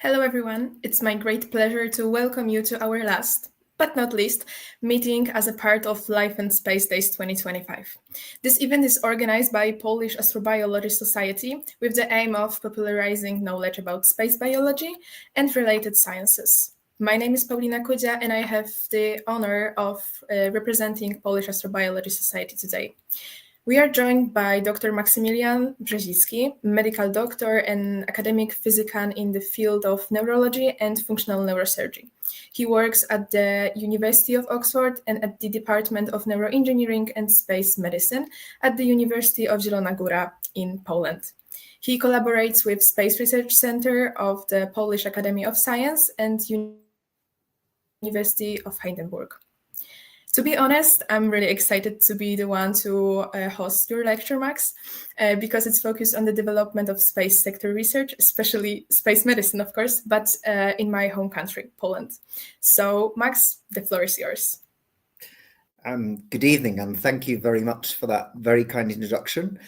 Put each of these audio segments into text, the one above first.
Hello, everyone. It's my great pleasure to welcome you to our last, but not least, meeting as a part of Life and Space Days 2025. This event is organized by Polish Astrobiological Society with the aim of popularizing knowledge about space biology and related sciences. My name is Paulina Kudzia, and I have the honor of representing Polish Astrobiological Society today. We are joined by Dr. Maksymilian Brzezicki, medical doctor and academic physician in the field of neurology and functional neurosurgery. He works at the University of Oxford and at the Department of Neuroengineering and Space Medicine at the University of Zielona Góra in Poland. He collaborates with Space Research Center of the Polish Academy of Science and University of Heidelberg. To be honest, I'm really excited to be the one to host your lecture, Max, because it's focused on the development of space sector research, especially space medicine, of course, but in my home country, Poland. So, Max, the floor is yours. Good evening, and thank you very much for that very kind introduction.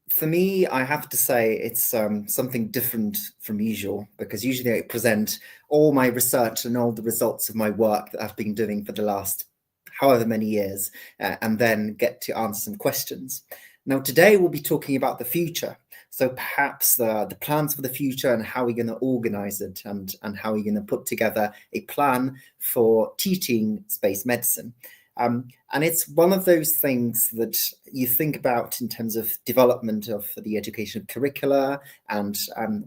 For me, I have to say it's something different from usual, because usually I present all my research and all the results of my work that I've been doing for the last however many years, and then get to answer some questions. Now, today we'll be talking about the future. So perhaps the plans for the future and how we're going to organize it and how we're going to put together a plan for teaching space medicine. And it's one of those things that you think about in terms of development of the educational curricula and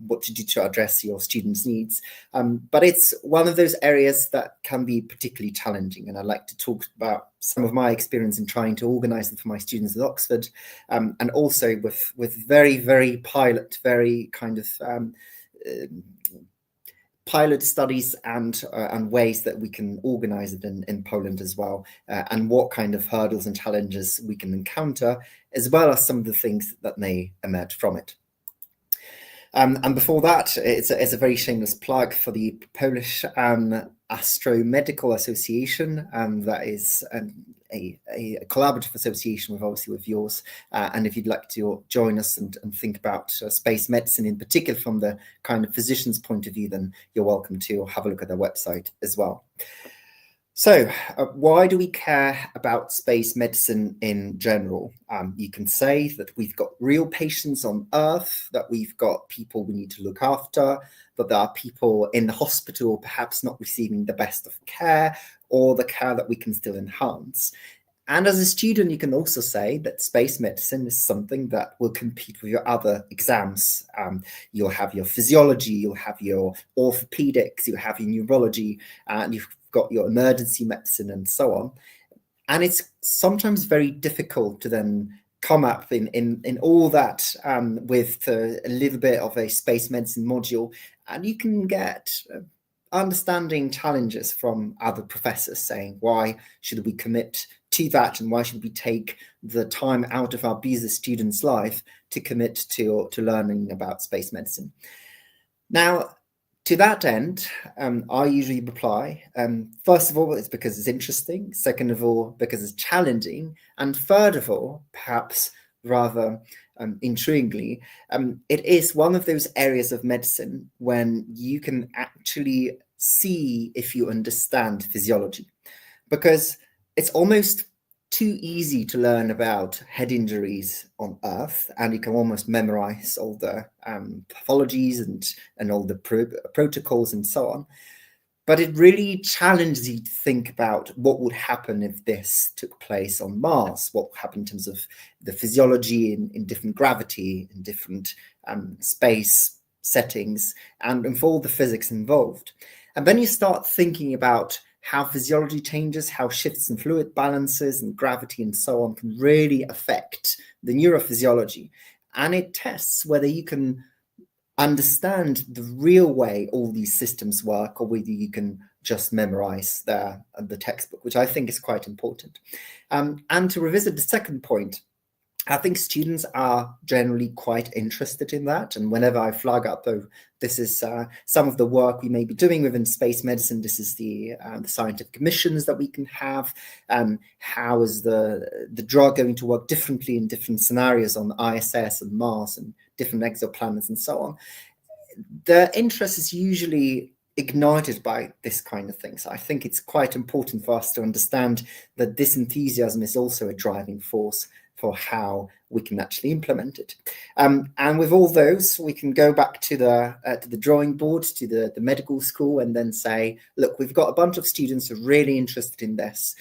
what to do to address your students' needs. But it's one of those areas that can be particularly challenging. And I'd like to talk about some of my experience in trying to organize them for my students at Oxford, and also with very, very very kind of pilot studies and ways that we can organize it in Poland as well, and what kind of hurdles and challenges we can encounter, as well as some of the things that may emerge from it. And before that, it's a very shameless plug for the Polish Astrobiological Association, that is a collaborative association with yours. And if you'd like to join us and think about space medicine in particular from the kind of physician's point of view, then you're welcome to have a look at their website as well. So why do we care about space medicine in general? You can say that we've got real patients on Earth, that we've got people we need to look after, that there are people in the hospital perhaps not receiving the best of care, or the care that we can still enhance. And as a student, you can also say that space medicine is something that will compete with your other exams. You'll have your physiology, you'll have your orthopedics, you'll have your neurology, and you've got your emergency medicine and so on. And it's sometimes very difficult to then come up in all that with a little bit of a space medicine module, and you can get understanding challenges from other professors saying, why should we commit to that, and why should we take the time out of our busy student's life to commit to learning about space medicine? Now, to that end, I usually reply, first of all, it's because it's interesting. Second of all, because it's challenging. And third of all, perhaps rather intriguingly, it is one of those areas of medicine when you can actually see if you understand physiology. Because it's almost too easy to learn about head injuries on Earth, and you can almost memorize all the pathologies and all the protocols and so on. But it really challenges you to think about what would happen if this took place on Mars, what would happen in terms of the physiology in different gravity, in different space settings, and for all the physics involved. And then you start thinking about how physiology changes, how shifts in fluid balances and gravity and so on can really affect the neurophysiology. And it tests whether you can understand the real way all these systems work, or whether you can just memorize the textbook, which I think is quite important. And to revisit the second point, I think students are generally quite interested in that. And whenever I flag up, though, this is some of the work we may be doing within space medicine. This is the scientific missions that we can have. How is the drug going to work differently in different scenarios on ISS and Mars and different exoplanets and so on? their interest is usually ignited by this kind of thing. So I think it's quite important for us to understand that this enthusiasm is also a driving force for how we can actually implement it. And with all those, we can go back to the drawing board, to the medical school, and then say, look, we've got a bunch of students who are really interested in this.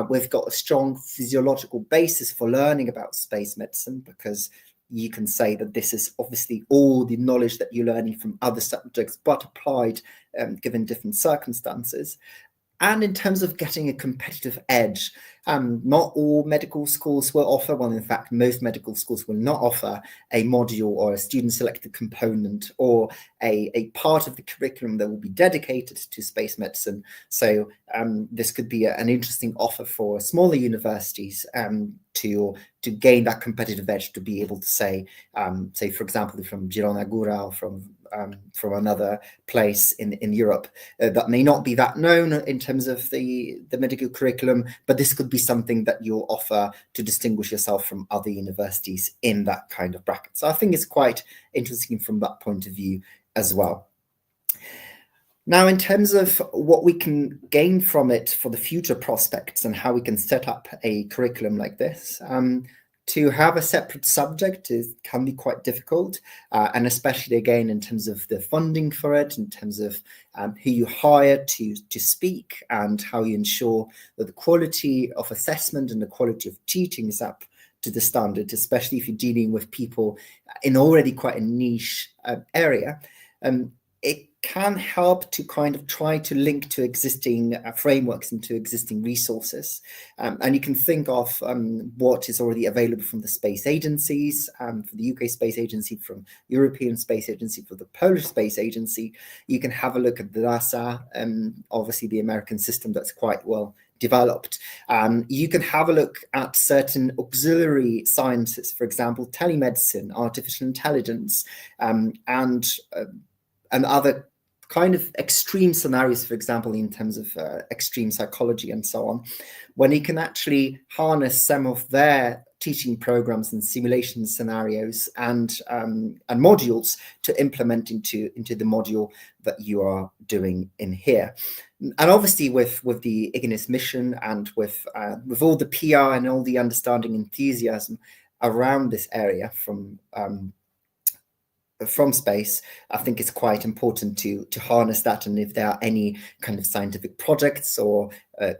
We've got a strong physiological basis for learning about space medicine, because you can say that this is obviously all the knowledge that you're learning from other subjects, but applied given different circumstances. And in terms of getting a competitive edge, not all medical schools will offer, well, in fact, most medical schools will not offer a module or a student-selected component or a part of the curriculum that will be dedicated to space medicine. So this could be an interesting offer for smaller universities to gain that competitive edge, to be able to say, for example, from Girona Góra or from another place in Europe that may not be that known in terms of the medical curriculum, but this could be something that you'll offer to distinguish yourself from other universities in that kind of bracket. So I think it's quite interesting from that point of view as well. Now, in terms of what we can gain from it for the future prospects and how we can set up a curriculum like this, to have a separate subject can be quite difficult, and especially again in terms of the funding for it, in terms of who you hire to speak, and how you ensure that the quality of assessment and the quality of teaching is up to the standard, especially if you're dealing with people in already quite a niche area. It can help to kind of try to link to existing frameworks and to existing resources. And you can think of what is already available from the space agencies, from the UK Space Agency, from European Space Agency, for the Polish Space Agency. You can have a look at the NASA, obviously the American system that's quite well developed. You can have a look at certain auxiliary sciences, for example, telemedicine, artificial intelligence, and other kind of extreme scenarios, for example, in terms of extreme psychology and so on, when you can actually harness some of their teaching programs and simulation scenarios and modules to implement into the module that you are doing in here. And obviously with the Ignis mission and with all the PR and all the understanding enthusiasm around this area from space, I think it's quite important to harness that. And if there are any kind of scientific projects or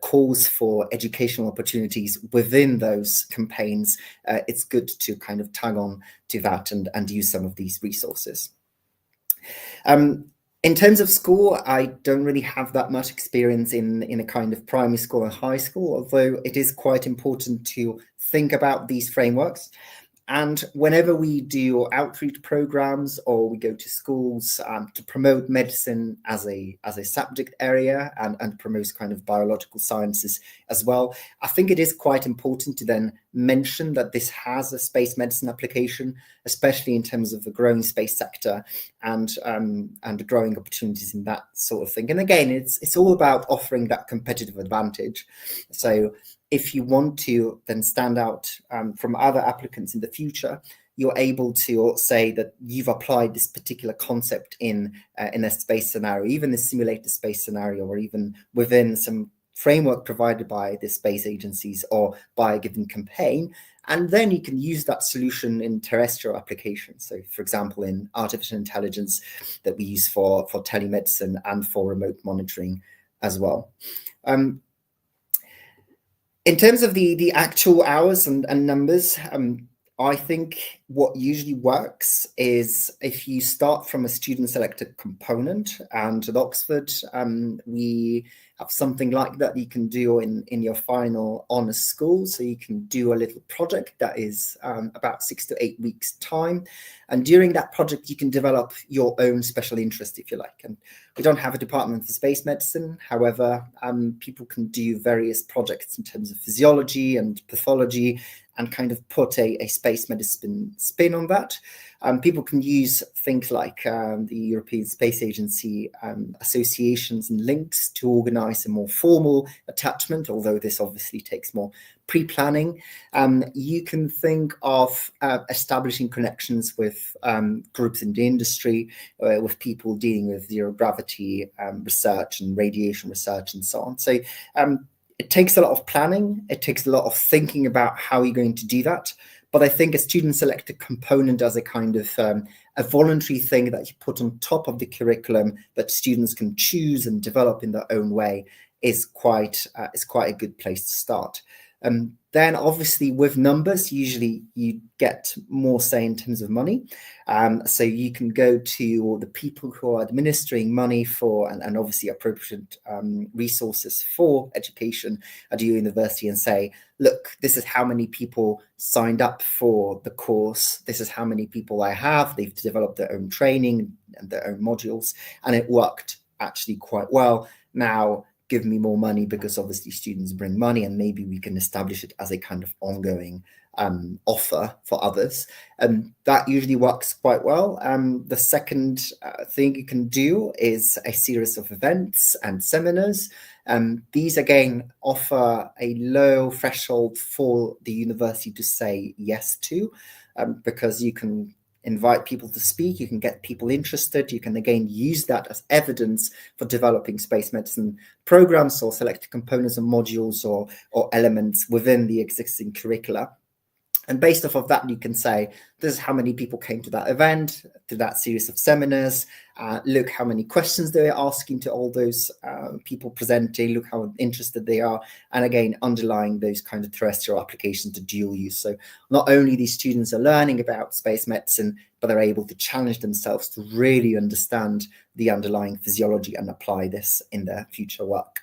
calls for educational opportunities within those campaigns, it's good to kind of tag on to that and use some of these resources. In terms of school, I don't really have that much experience in a kind of primary school and high school, although it is quite important to think about these frameworks. And whenever we do outreach programs or we go to schools to promote medicine as a subject area and promote kind of biological sciences as well, I think it is quite important to then mention that this has a space medicine application, especially in terms of the growing space sector and the growing opportunities in that sort of thing. And again, it's all about offering that competitive advantage. So if you want to then stand out from other applicants in the future, you're able to say that you've applied this particular concept in a space scenario, even a simulated space scenario, or even within some framework provided by the space agencies or by a given campaign. And then you can use that solution in terrestrial applications. So, for example, in artificial intelligence that we use for telemedicine and for remote monitoring as well. In terms of the actual hours and numbers, I think what usually works is if you start from a student-selected component, and at Oxford, we have something like that you can do in your final honours school. So you can do a little project that is about 6 to 8 weeks time. And during that project, you can develop your own special interest, if you like. And we don't have a department for space medicine. However, people can do various projects in terms of physiology and pathology and kind of put a space medicine spin on that. People can use things like the European Space Agency associations and links to organize a more formal attachment, although this obviously takes more pre-planning. You can think of establishing connections with groups in the industry, with people dealing with zero gravity research and radiation research and so on. So it takes a lot of planning. It takes a lot of thinking about how you're going to do that. But I think a student selected component as a kind of a voluntary thing that you put on top of the curriculum that students can choose and develop in their own way is quite a good place to start. Then obviously with numbers, usually you get more say in terms of money. So you can go to the people who are administering money for and obviously appropriate resources for education at your university and say, look, this is how many people signed up for the course. This is how many people I have. They've developed their own training and their own modules, and it worked actually quite well. Now, give me more money because obviously students bring money, and maybe we can establish it as a kind of ongoing offer for others. And that usually works quite well. The second thing you can do is a series of events and seminars. These again offer a low threshold for the university to say yes to, because you can invite people to speak, you can get people interested, you can again use that as evidence for developing space medicine programs or selected components and modules or elements within the existing curricula. And based off of that, you can say, this is how many people came to that event, to that series of seminars. Look how many questions they're asking to all those people presenting. Look how interested they are. And again, underlying those kind of terrestrial applications to dual use. So not only these students are learning about space medicine, but they're able to challenge themselves to really understand the underlying physiology and apply this in their future work.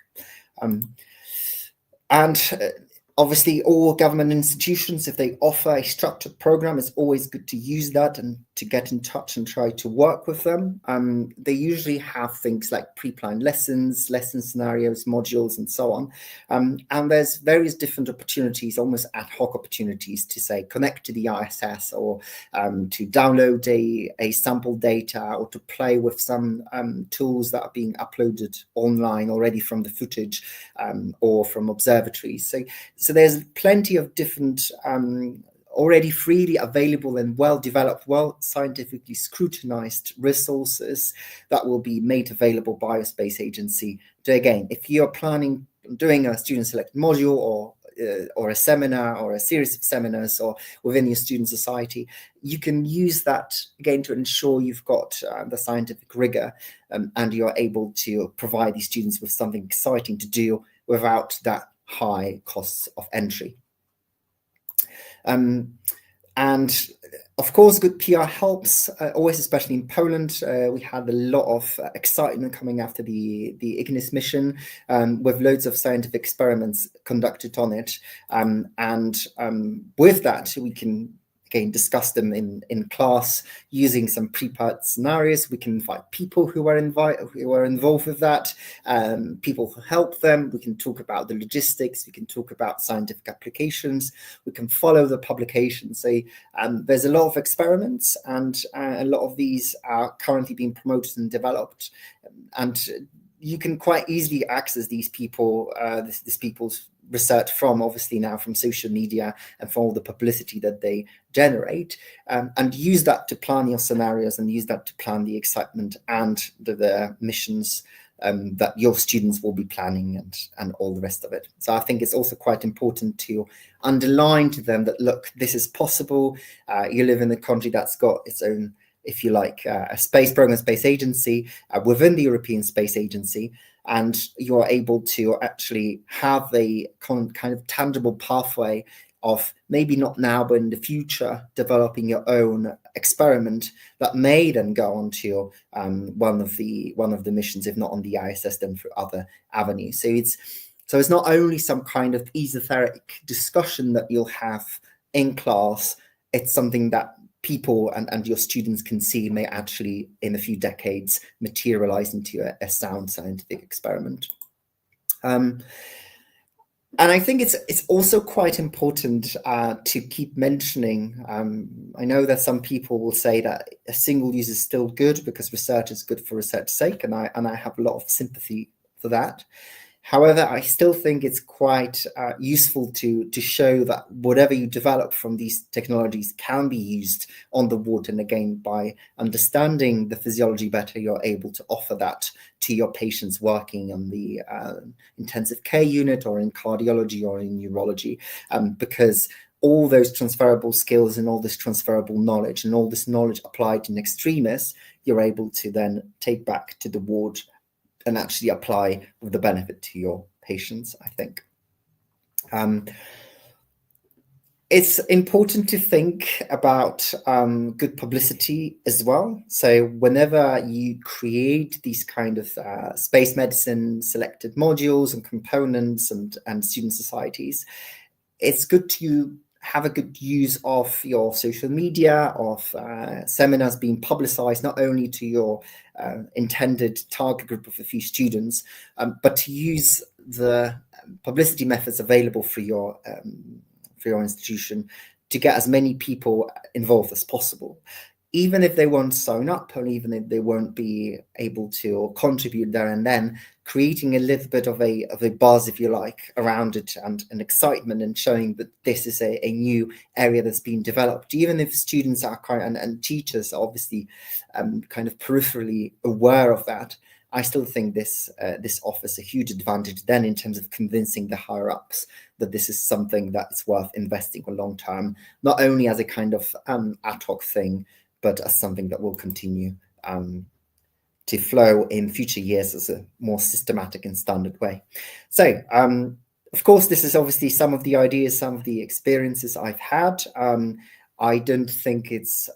Obviously, all government institutions, if they offer a structured program, it's always good to use that and to get in touch and try to work with them. They usually have things like pre-planned lessons, lesson scenarios, modules, and so on. And there's various different opportunities, almost ad hoc opportunities to say, connect to the ISS or to download a sample data or to play with some tools that are being uploaded online already from the footage or from observatories. So there's plenty of different already freely available and well-developed, well-scientifically scrutinized resources that will be made available by a space agency. So again, if you're planning on doing a student-selected module or a seminar or a series of seminars or within your student society, you can use that again to ensure you've got the scientific rigor and you're able to provide these students with something exciting to do without that high costs of entry. And of course, good PR helps, always, especially in Poland. We had a lot of excitement coming after the Ignis mission, with loads of scientific experiments conducted on it. With that, we can again discuss them in class using some prepared scenarios. We can invite people who are involved with that, people who help them. We can talk about the logistics. We can talk about scientific applications. We can follow the publications. So there's a lot of experiments, and a lot of these are currently being promoted and developed. And you can quite easily access these people, this people's research from social media and from all the publicity that they generate, and use that to plan your scenarios and use that to plan the excitement and the missions that your students will be planning and all the rest of it. So I think it's also quite important to underline to them that, look, this is possible. You live in a country that's got its own, if you like, a space program, space agency within the European Space Agency, and you're able to actually have a kind of tangible pathway of maybe not now, but in the future, developing your own experiment that may then go on to one of the missions, if not on the ISS, then through other avenues. So it's not only some kind of esoteric discussion that you'll have in class, it's something that people and your students can see may actually, in a few decades, materialize into a sound scientific experiment. And I think it's also quite important to keep mentioning. I know that some people will say that a single use is still good because research is good for research's sake, and I have a lot of sympathy for that. However, I still think it's quite useful to show that whatever you develop from these technologies can be used on the wood. And again, by understanding the physiology better, you're able to offer that to your patients working on the intensive care unit or in cardiology or in neurology, because all those transferable skills and all this transferable knowledge and all this knowledge applied in extremis, you're able to then take back to the ward and actually apply with the benefit to your patients, I think. It's important to think about good publicity as well. So whenever you create these kind of space medicine selected modules and components and student societies, it's good to have a good use of your social media, of seminars being publicized, not only to your intended target group of a few students, but to use the publicity methods available for your institution to get as many people involved as possible. Even if they won't sign up, or even if they won't be able to contribute there and then, creating a little bit of a buzz, if you like, around it and an excitement, and showing that this is a new area that's being developed. Even if students are and teachers are obviously kind of peripherally aware of that, I still think this offers a huge advantage then in terms of convincing the higher ups that this is something that's worth investing for long term, not only as a kind of ad hoc thing, but as something that will continue to flow in future years as a more systematic and standard way. So, of course, this is obviously some of the ideas, some of the experiences I've had. I don't think it's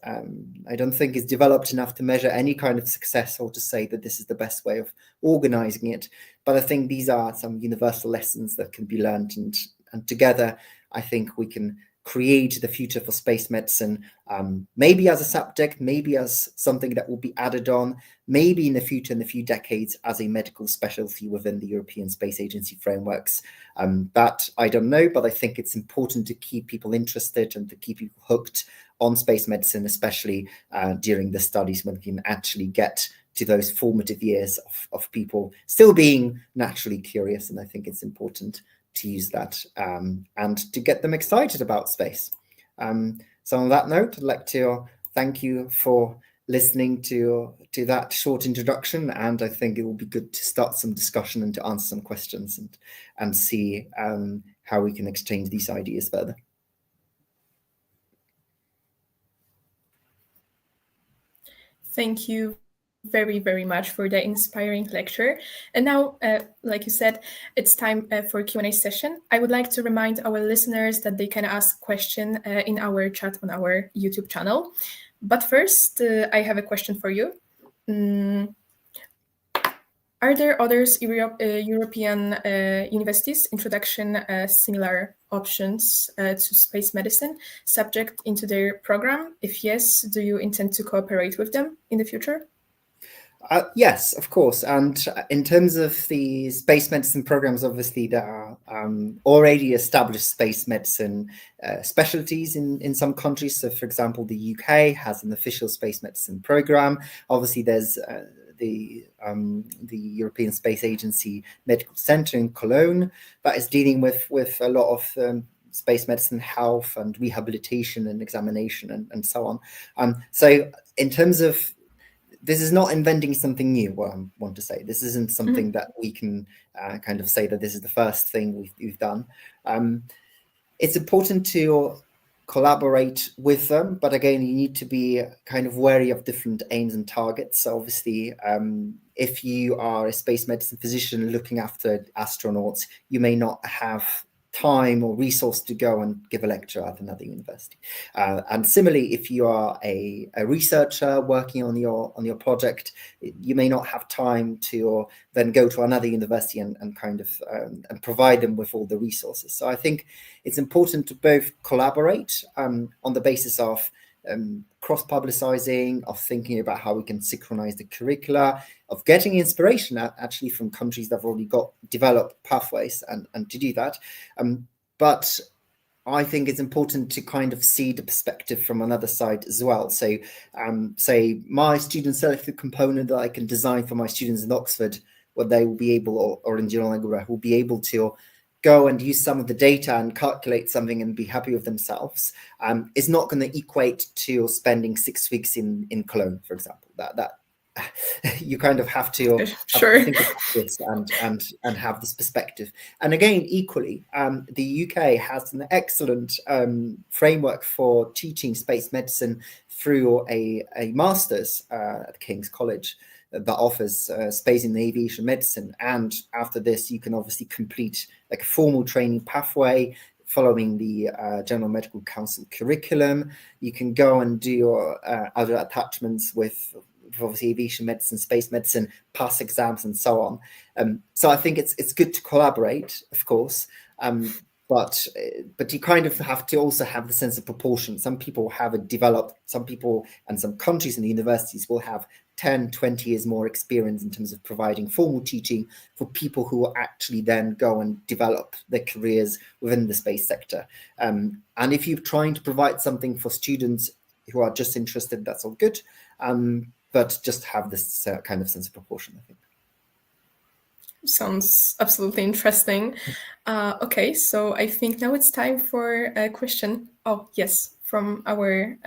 developed enough to measure any kind of success or to say that this is the best way of organizing it. But I think these are some universal lessons that can be learned, and together, I think we can create the future for space medicine, maybe as a subject, maybe as something that will be added on, maybe in the future, in a few decades, as a medical specialty within the European Space Agency frameworks. That I don't know, but I think it's important to keep people interested and to keep people hooked on space medicine, especially during the studies when we can actually get to those formative years of people still being naturally curious. And I think it's important to use that and to get them excited about space. So on that note, I'd like to thank you for listening to that short introduction, and I think it will be good to start some discussion and to answer some questions and see how we can exchange these ideas further. Thank you very, very much for the inspiring lecture. And now, like you said, it's time for a Q&A session. I would like to remind our listeners that they can ask questions in our chat on our YouTube channel. But first, I have a question for you. Are there other European universities introduction similar options to space medicine subject into their program? If yes, do you intend to cooperate with them in the future? Yes, of course. And in terms of the space medicine programs, obviously there are already established space medicine specialties in some countries. So, for example, the UK has an official space medicine program. Obviously, there's the European Space Agency Medical Center in Cologne that is dealing with a lot of space medicine, health and rehabilitation and examination and so on. So in terms of, this is not inventing something new, what I want to say. This isn't something that we can kind of say that this is the first thing we've done. It's important to collaborate with them, but again, you need to be kind of wary of different aims and targets. So obviously, if you are a space medicine physician looking after astronauts, you may not have time or resource to go and give a lecture at another university. And similarly, if you are a researcher working on your project, you may not have time to then go to another university and kind of and provide them with all the resources. So I think it's important to both collaborate on the basis of cross-publicizing, of thinking about how we can synchronize the curricula, of getting inspiration actually from countries that have already got developed pathways and to do that. But I think it's important to kind of see the perspective from another side as well. So say my student selected component that I can design for my students in Oxford, where they will be able, or in Zielonego will be able to go and use some of the data and calculate something and be happy with themselves, is not going to equate to spending 6 weeks in Cologne, for example. That you kind of have to think about this and have this perspective. And again, equally, the UK has an excellent framework for teaching space medicine through a master's at King's College that offers space and aviation medicine. And after this, you can obviously complete like a formal training pathway following the General Medical Council curriculum. You can go and do your other attachments with obviously aviation medicine, space medicine, pass exams, and so on. So I think it's good to collaborate, of course, but you kind of have to also have the sense of proportion. Some people have it developed, some people and some countries and universities will have 10, 20 years more experience in terms of providing formal teaching for people who will actually then go and develop their careers within the space sector. And if you're trying to provide something for students who are just interested, that's all good. But just have this kind of sense of proportion, I think. Sounds absolutely interesting. Okay, so I think now it's time for a question. Oh, yes, from our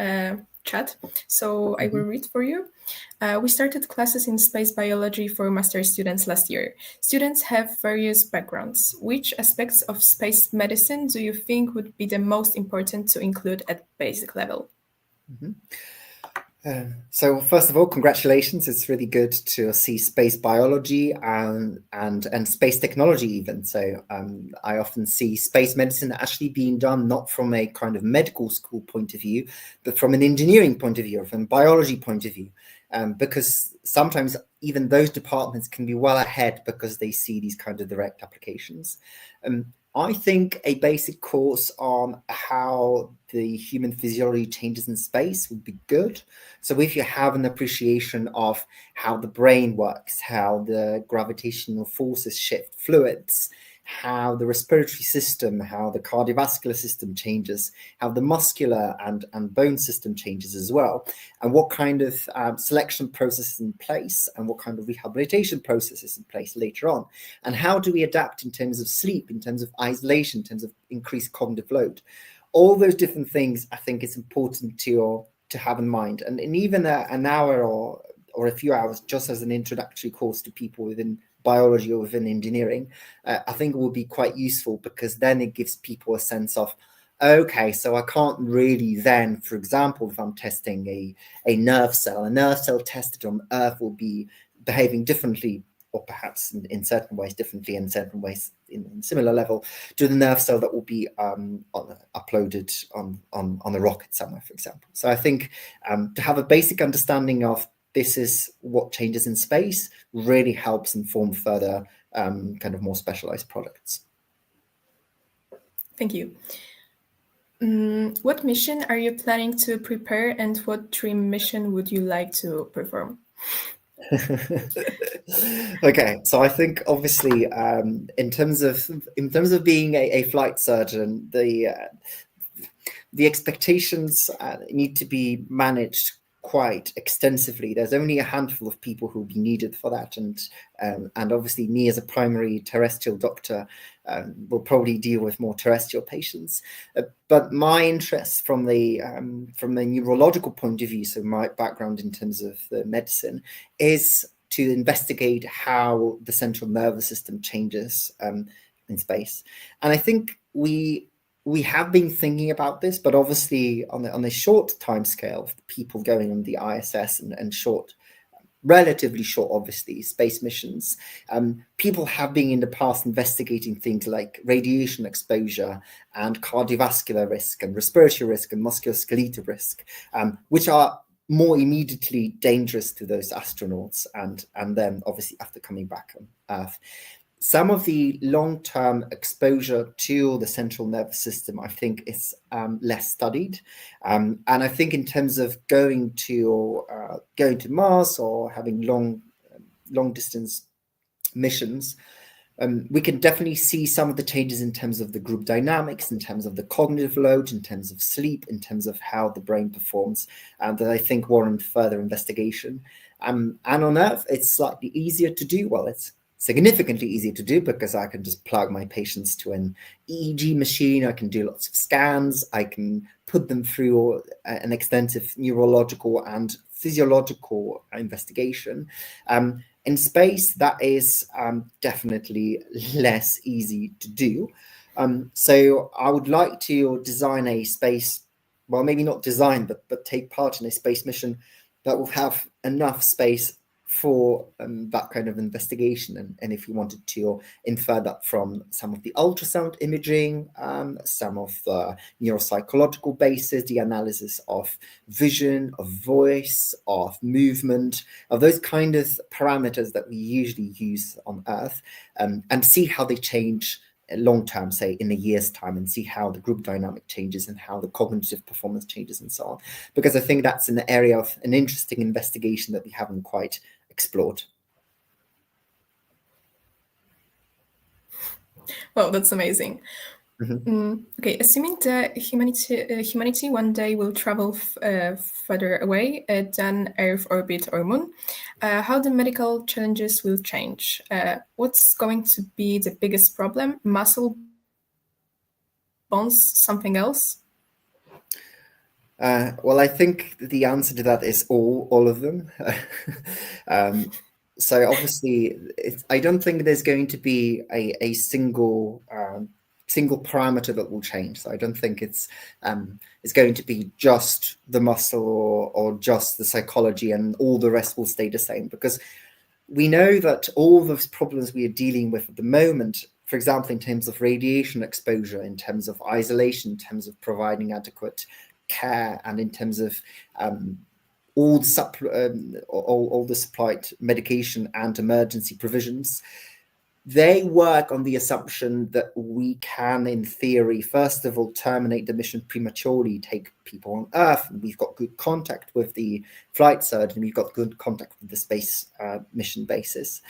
chat. So I will read for you. We started classes in space biology for master students last year. Students have various backgrounds. Which aspects of space medicine do you think would be the most important to include at basic level? So first of all, congratulations. It's really good to see space biology and space technology even. So I often see space medicine actually being done not from a kind of medical school point of view, but from an engineering point of view, or from a biology point of view. Because sometimes even those departments can be well ahead because they see these kind of direct applications. I think a basic course on how the human physiology changes in space would be good. So if you have an appreciation of how the brain works, how the gravitational forces shift fluids, how the respiratory system, how the cardiovascular system changes, how the muscular and bone system changes as well, and what kind of selection process is in place and what kind of rehabilitation process is in place later on, and how do we adapt in terms of sleep, in terms of isolation, in terms of increased cognitive load. All those different things I think is important to have in mind, and even an hour or a few hours just as an introductory course to people within biology or within engineering, I think it will be quite useful, because then it gives people a sense of, okay, so I can't really then, for example, if I'm testing a nerve cell tested on Earth will be behaving differently, or perhaps in certain ways differently, in certain ways in similar level to the nerve cell that will be uploaded on a rocket somewhere, for example. So I think to have a basic understanding of this is what changes in space really helps inform further kind of more specialized products. Thank you. What mission are you planning to prepare, and what dream mission would you like to perform? Okay, so I think obviously in terms of being a flight surgeon, the expectations need to be managed quite extensively. There's only a handful of people who will be needed for that, and obviously me as a primary terrestrial doctor will probably deal with more terrestrial patients. But my interest from the neurological point of view, so my background in terms of the medicine, is to investigate how the central nervous system changes in space. And I think we have been thinking about this, but obviously on a short time scale of people going on the ISS and relatively short, obviously, space missions, people have been in the past investigating things like radiation exposure and cardiovascular risk and respiratory risk and musculoskeletal risk, which are more immediately dangerous to those astronauts and then obviously after coming back on Earth. some of the long-term exposure to the central nervous system, I think, is less studied, and I think in terms of going to Mars or having long distance missions, we can definitely see some of the changes in terms of the group dynamics, in terms of the cognitive load, in terms of sleep, in terms of how the brain performs, that I think warrant further investigation. And on Earth, it's slightly easier to do. Well, it's significantly easier to do because I can just plug my patients to an EEG machine. I can do lots of scans. I can put them through an extensive neurological and physiological investigation. In space, that is definitely less easy to do. So I would like to design a space, well, maybe not design, but take part in a space mission that will have enough space for that kind of investigation. And if you wanted to infer that from some of the ultrasound imaging, some of the neuropsychological basis, the analysis of vision, of voice, of movement, of those kind of parameters that we usually use on Earth, and see how they change long term, say in a year's time, and see how the group dynamic changes and how the cognitive performance changes and so on. Because I think that's an area of an interesting investigation that we haven't quite explored. Wow, that's amazing. Mm-hmm. Okay, assuming that humanity one day will travel further away than Earth orbit or Moon, how the medical challenges will change? What's going to be the biggest problem? Muscle, bones, something else? Well, I think the answer to that is all of them. So obviously, I don't think there's going to be a single parameter that will change. So I don't think it's going to be just the muscle or just the psychology and all the rest will stay the same, because we know that all those problems we are dealing with at the moment, for example, in terms of radiation exposure, in terms of isolation, in terms of providing adequate care, and in terms of all the supplied medication and emergency provisions, they work on the assumption that we can, in theory, first of all, terminate the mission prematurely, take people on Earth, and we've got good contact with the flight surgeon, we've got good contact with the space mission basis.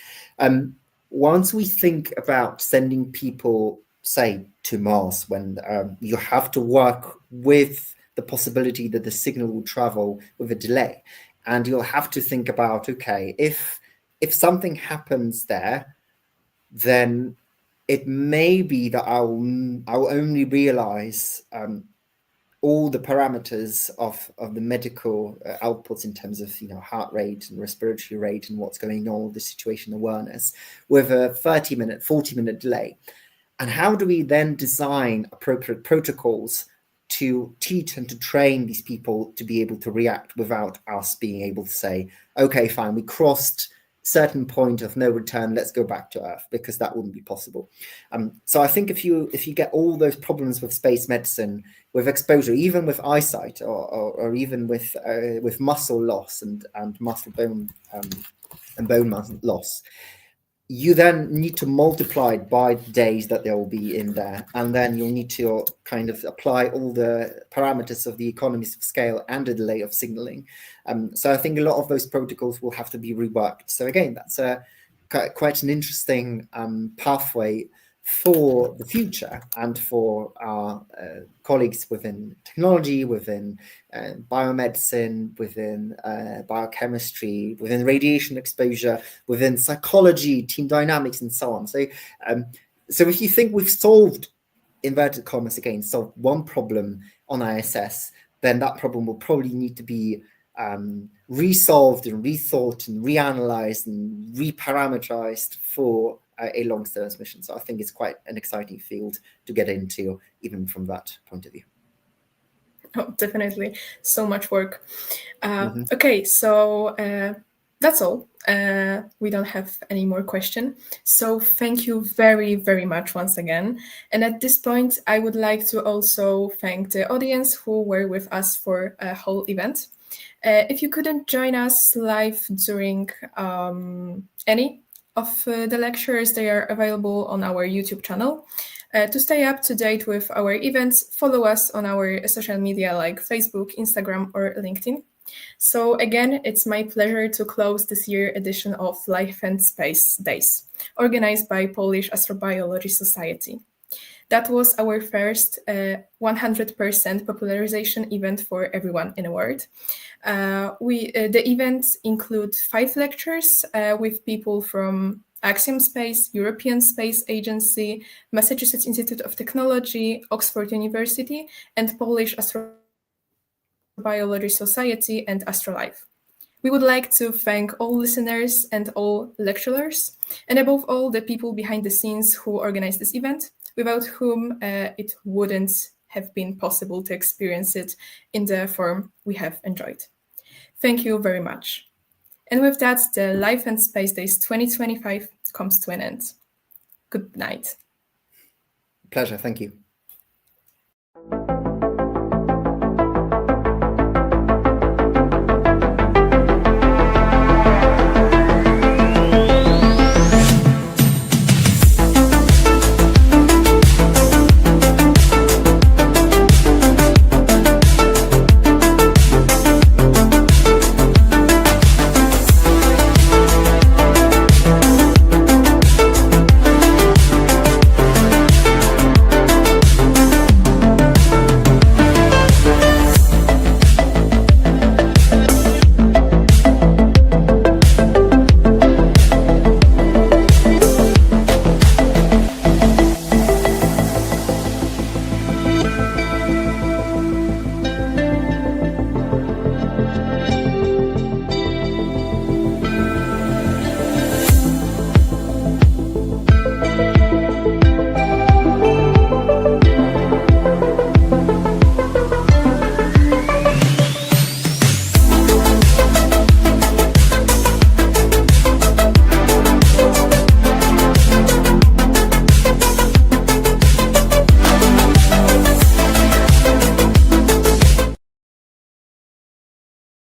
Once we think about sending people, say, to Mars, when you have to work with the possibility that the signal will travel with a delay, and you'll have to think about, okay, if something happens there, then it may be that I'll only realize all the parameters of the medical outputs in terms of heart rate and respiratory rate and what's going on with the situation awareness with a 30-minute, 40-minute delay. And how do we then design appropriate protocols to teach and to train these people to be able to react without us being able to say, okay, fine, we crossed certain point of no return, let's go back to Earth, because that wouldn't be possible. So I think if you get all those problems with space medicine, with exposure, even with eyesight, or even with muscle loss and muscle bone and bone muscle loss, you then need to multiply it by days that there will be in there, and then you'll need to kind of apply all the parameters of the economies of scale and the delay of signaling. So I think a lot of those protocols will have to be reworked. So again, that's quite an interesting pathway for the future and for our colleagues within technology, within biomedicine, within biochemistry, within radiation exposure, within psychology, team dynamics, and so on. So if you think we've solved, inverted commas again, solved one problem on ISS, then that problem will probably need to be resolved and rethought and reanalyzed and reparameterized for a long-term mission. So I think it's quite an exciting field to get into, even from that point of view. Oh, definitely. So much work. Okay, so that's all. We don't have any more questions. So thank you very, very much once again. And at this point, I would like to also thank the audience who were with us for a whole event. If you couldn't join us live during any of the lectures. They are available on our YouTube channel. To stay up to date with our events, follow us on our social media like Facebook, Instagram, or LinkedIn. So again, it's my pleasure to close this year edition of Life and Space Days, organized by Polish Astrobiological Society. That was our first 100% popularization event for everyone in the world. The events include 5 lectures with people from Axiom Space, European Space Agency, Massachusetts Institute of Technology, Oxford University, and Polish Astrobiology Society and AstroLife. We would like to thank all listeners and all lecturers, and above all, the people behind the scenes who organized this event, without whom it wouldn't have been possible to experience it in the form we have enjoyed. Thank you very much. And with that, the Life and Space Days 2025 comes to an end. Good night. Pleasure, thank you.